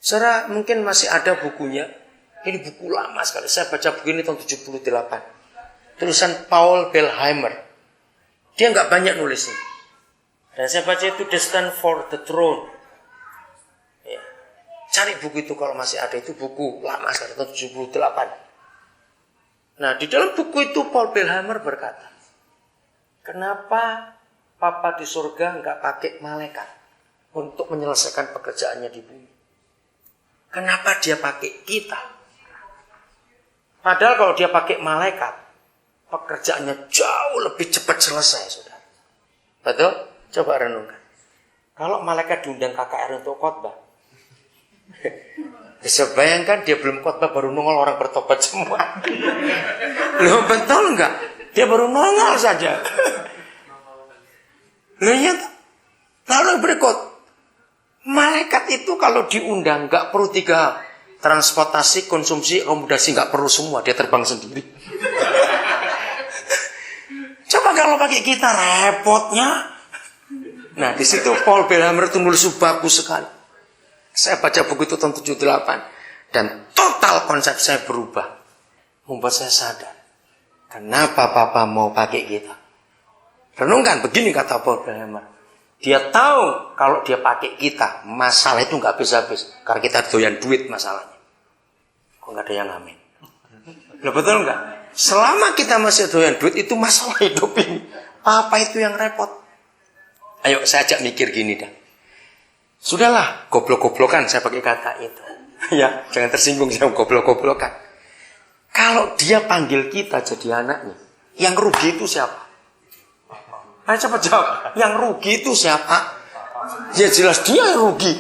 Saudara mungkin masih ada bukunya. Ini buku lama sekali. Saya baca buku ini tahun 78. Tulisan Paul Belheimer. Dia nggak banyak nulis ini. Dan saya baca itu Destined for the Throne. Ya. Cari buku itu kalau masih ada. Itu buku lama sekali tahun 78. Nah di dalam buku itu Paul Belheimer berkata, kenapa Papa di surga nggak pakai malaikat untuk menyelesaikan pekerjaannya di bumi? Kenapa dia pakai kita? Padahal kalau dia pakai malaikat, pekerjaannya jauh lebih cepat selesai, saudara. Betul? Coba renungkan. Kalau malaikat diundang KKR untuk khotbah, bisa bayangkan dia belum khotbah baru nongol orang bertobat semua. Loh betul enggak? Dia baru nongol saja. Loh ya. Lalu berikut, malaikat itu kalau diundang nggak perlu 3 transportasi, konsumsi, akomodasi, nggak perlu semua, dia terbang sendiri. Coba kalau pakai kita repotnya. Nah di situ Paul Belheimer itu nulis bagus sekali. Saya baca buku itu tahun 78 dan total konsep saya berubah, membuat saya sadar kenapa Papa mau pakai kita. Renungkan begini kata Paul Belheimer. Dia tahu kalau dia pakai kita, masalah itu nggak habis-habis. Karena kita doyan duit masalahnya. Kok nggak ada yang amin? Loh betul nggak? Selama kita masih doyan duit, itu masalah hidup ini. Apa itu yang repot? Ayo saya ajak mikir gini dah. Sudahlah, goblok-goblokan saya pakai kata itu. Ya, jangan tersinggung sama goblok-goblokan. Kalau dia panggil kita jadi anaknya, yang rugi itu siapa? Ayo cepat jawab. Yang rugi itu siapa? Ya jelas dia yang rugi.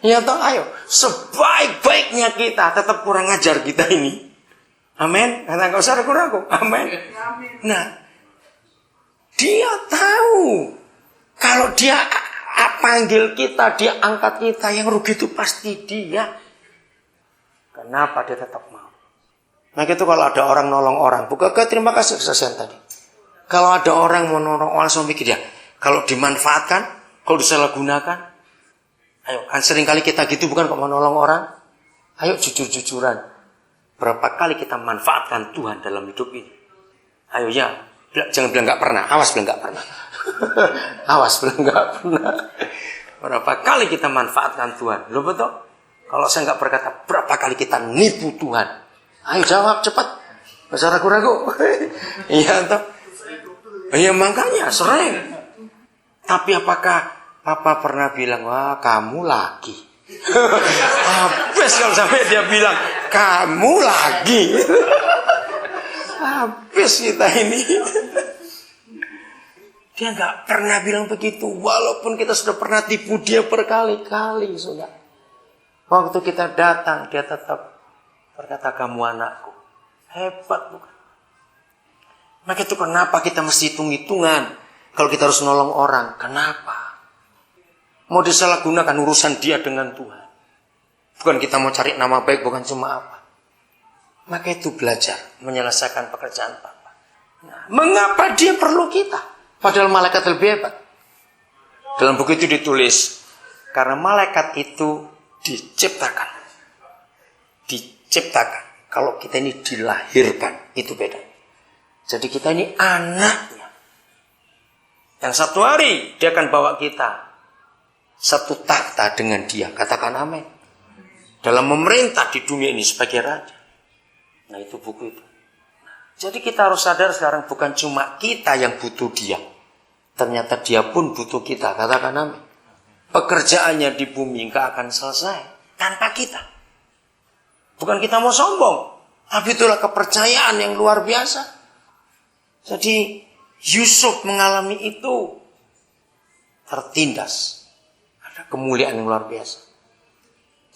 Ya toh ayo. Sebaik-baiknya kita tetap kurang ajar kita ini. Amin. Kata enggak usah ragu-ragu. Amin. Nah. Dia tahu. Kalau dia panggil kita, dia angkat kita, yang rugi itu pasti dia. Kenapa dia tetap mau? Nah itu kalau ada orang nolong orang. Bukankah terima kasih kesaksian tadi. Kalau ada orang mau nolong orang, langsung mikir ya. Kalau dimanfaatkan, kalau disalahgunakan. Ayo, kan sering kali kita gitu bukan kok mau nolong orang. Ayo jujur-jujuran. Berapa kali kita manfaatkan Tuhan dalam hidup ini? Ayo ya, jangan bilang nggak pernah. Awas bilang nggak pernah. Awas bilang nggak pernah. Berapa kali kita manfaatkan Tuhan? Lo betul? Kalau saya nggak berkata, berapa kali kita nipu Tuhan? Ayo jawab cepat. Nggak usah ragu-ragu. Iya toh. Ya makanya sering. Tapi apakah Papa pernah bilang, wah kamu lagi? Habis kalau sampai dia bilang, kamu lagi. Habis kita ini. Dia nggak pernah bilang begitu. Walaupun kita sudah pernah tipu dia berkali-kali. Sudah. Waktu kita datang, dia tetap berkata, kamu anakku. Hebat bukan? Maka itu kenapa kita mesti hitung-hitungan. Kalau kita harus nolong orang. Kenapa? Mau disalahgunakan urusan dia dengan Tuhan. Bukan kita mau cari nama baik, bukan cuma apa. Maka itu belajar menyelesaikan pekerjaan Papa. Nah, mengapa dia perlu kita? Padahal malaikat lebih hebat. Dalam buku itu ditulis. Karena malaikat itu diciptakan. Diciptakan. Kalau kita ini dilahirkan. Itu beda. Jadi kita ini anaknya. Yang satu hari dia akan bawa kita satu takhta dengan dia. Katakan amin. Dalam memerintah di dunia ini sebagai raja. Nah itu buku itu. Jadi kita harus sadar sekarang bukan cuma kita yang butuh dia. Ternyata dia pun butuh kita. Katakan amin. Pekerjaannya di bumi gak akan selesai tanpa kita. Bukan kita mau sombong. Tapi itulah kepercayaan yang luar biasa. Jadi Yusuf mengalami itu tertindas. Ada kemuliaan yang luar biasa.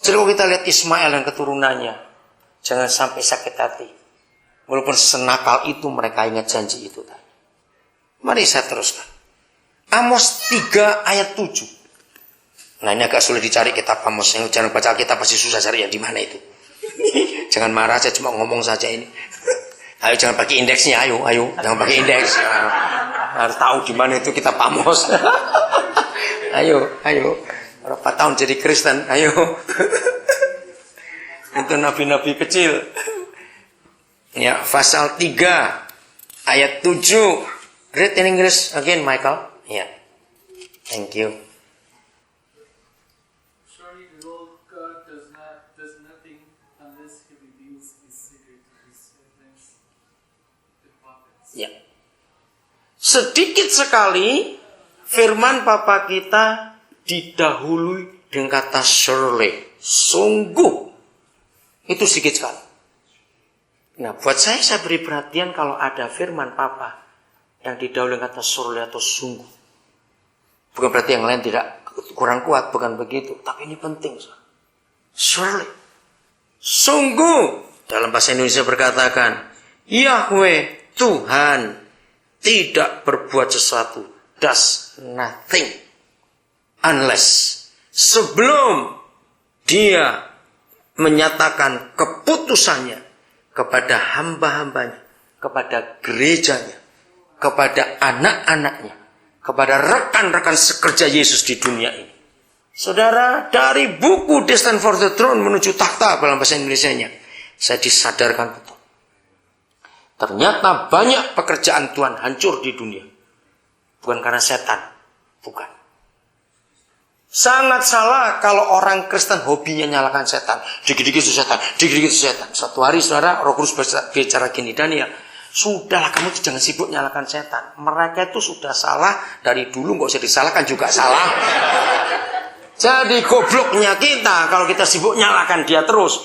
Jadi kalau kita lihat Ismail dan keturunannya, jangan sampai sakit hati. Walaupun senakal itu mereka ingat janji itu tadi. Mari saya teruskan. Amos 3 ayat 7. Nah ini agak sulit dicari kitab Amos. Jangan baca Alkitab pasti susah cari yang di mana itu. Jangan marah, saya cuma ngomong saja ini. Ayo jangan pakai indeksnya, ayo, jangan pakai indeks. Harus tahu di mana itu kitab Amos. Ayo. Berapa tahun jadi Kristen? Ayo. Itu nabi-nabi kecil. Ya, pasal 3 ayat 7. Read in English again, Michael. Ya. Thank you. Surely the Lord God does nothing unless he reveals his secret to his servants, the prophets. Ya. Sedikit sekali firman Papa kita didahului dengan kata surely, sungguh. Itu sedikit sekali. Nah, buat saya beri perhatian kalau ada firman Papa yang didahului dengan kata surely atau sungguh. Bukan berarti yang lain tidak kurang kuat, bukan begitu. Tapi ini penting. Surely, sungguh. Dalam bahasa Indonesia berkatakan, Yahweh Tuhan tidak berbuat sesuatu, does nothing, unless, sebelum dia menyatakan keputusannya kepada hamba-hambanya, kepada gerejanya, kepada anak-anaknya, kepada rekan-rekan sekerja Yesus di dunia ini. Saudara, dari buku Destined for the Throne menuju tahta dalam bahasa Indonesianya, saya disadarkan betul. Ternyata banyak pekerjaan Tuhan hancur di dunia. Bukan karena setan. Bukan. Sangat salah kalau orang Kristen hobinya nyalakan setan. Dikit-dikit itu setan, dikit-dikit itu setan. Satu hari saudara, Roh Kudus bicara gini, Daniel, sudahlah kamu jangan sibuk nyalakan setan. Mereka itu sudah salah dari dulu, nggak usah disalahkan juga salah. Jadi gobloknya kita kalau kita sibuk nyalakan dia terus.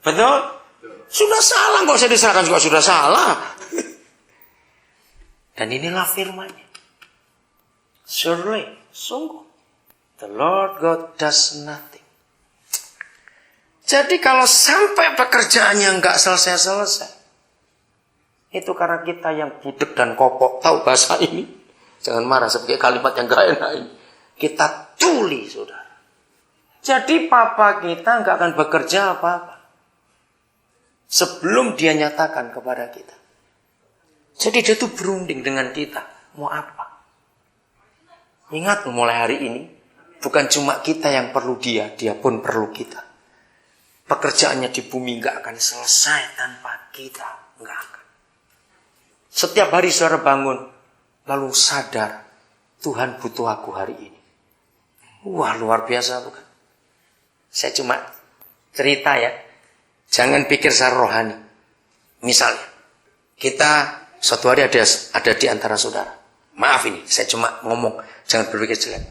Betul? Sudah salah, nggak usah disalahkan juga sudah salah. Dan inilah firman-Nya. Surely, sungguh, the Lord God does nothing. Jadi kalau sampai pekerjaannya nggak selesai-selesai, itu karena kita yang budek dan kopok. Tahu bahasa ini? Jangan marah sebagai kalimat yang gak enak ini. Kita tuli, saudara. Jadi papa kita nggak akan bekerja apa-apa sebelum dia nyatakan kepada kita. Jadi dia tuh berunding dengan kita. Mau apa? Ingat mulai hari ini, bukan cuma kita yang perlu dia pun perlu kita. Pekerjaannya di bumi nggak akan selesai tanpa kita. Nggak akan. Setiap hari saudara bangun, lalu sadar, Tuhan butuh aku hari ini. Wah, luar biasa bukan? Saya cuma cerita ya. Jangan pikir secara rohani. Misalnya, kita suatu hari ada di antara saudara. Maaf ini, saya cuma ngomong. Jangan berpikir jelek.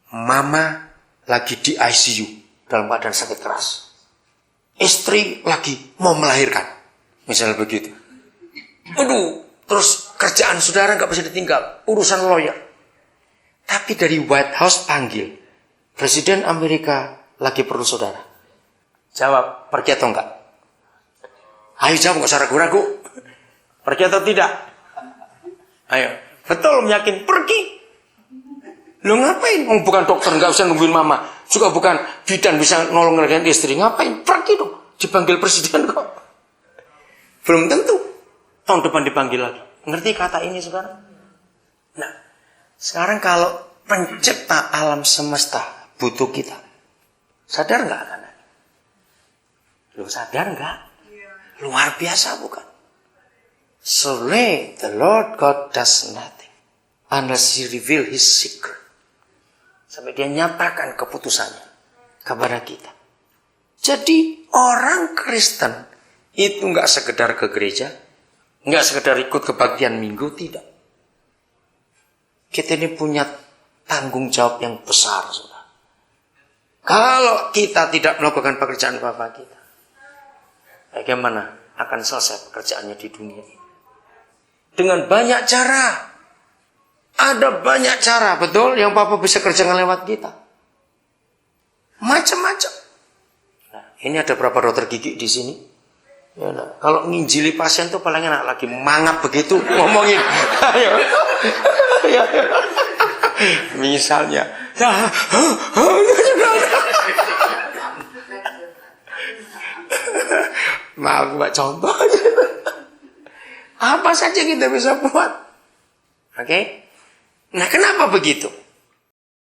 Mama lagi di ICU dalam keadaan sakit keras. Istri lagi mau melahirkan. Misalnya begitu. Aduh, terus kerjaan saudara nggak bisa ditinggal. Urusan lawyer. Tapi dari White House panggil. Presiden Amerika lagi perlu saudara. Jawab, pergi atau enggak? Ayo jawab, nggak usah ragu-ragu. Pergi atau tidak? Ayo, betul yakin, pergi. Lo ngapain? Oh, bukan dokter, nggak usah nungguin mama. Juga bukan bidan bisa nolong ngelakuin istri. Ngapain? Pergi dong. Dipanggil presiden kok. Belum tentu. Tahun depan dipanggil lagi. Ngerti kata ini saudara? Nah, sekarang kalau pencipta alam semesta butuh kita. Sadar nggak anak-anak? Lo sadar nggak? Luar biasa bukan? Surely the Lord God does nothing unless He reveal His secret. Sampai dia nyatakan keputusannya kepada kita. Jadi orang Kristen itu nggak sekedar ke gereja, nggak sekedar ikut kebaktian minggu, tidak. Kita ini punya tanggung jawab yang besar, saudara. Kalau kita tidak melakukan pekerjaan Bapa kita, bagaimana akan selesai pekerjaannya di dunia ini? Dengan banyak cara. Ada banyak cara, betul, yang Papa bisa kerjakan lewat kita. Macam-macam. Nah, ini ada berapa dokter gigi di sini? Ya, nah, kalau nginjili pasien tuh paling enak lagi mangap begitu ngomongin. Ayo. Ya. Misalnya, maaf buat contoh. Apa saja kita bisa buat. Oke? Nah, kenapa begitu?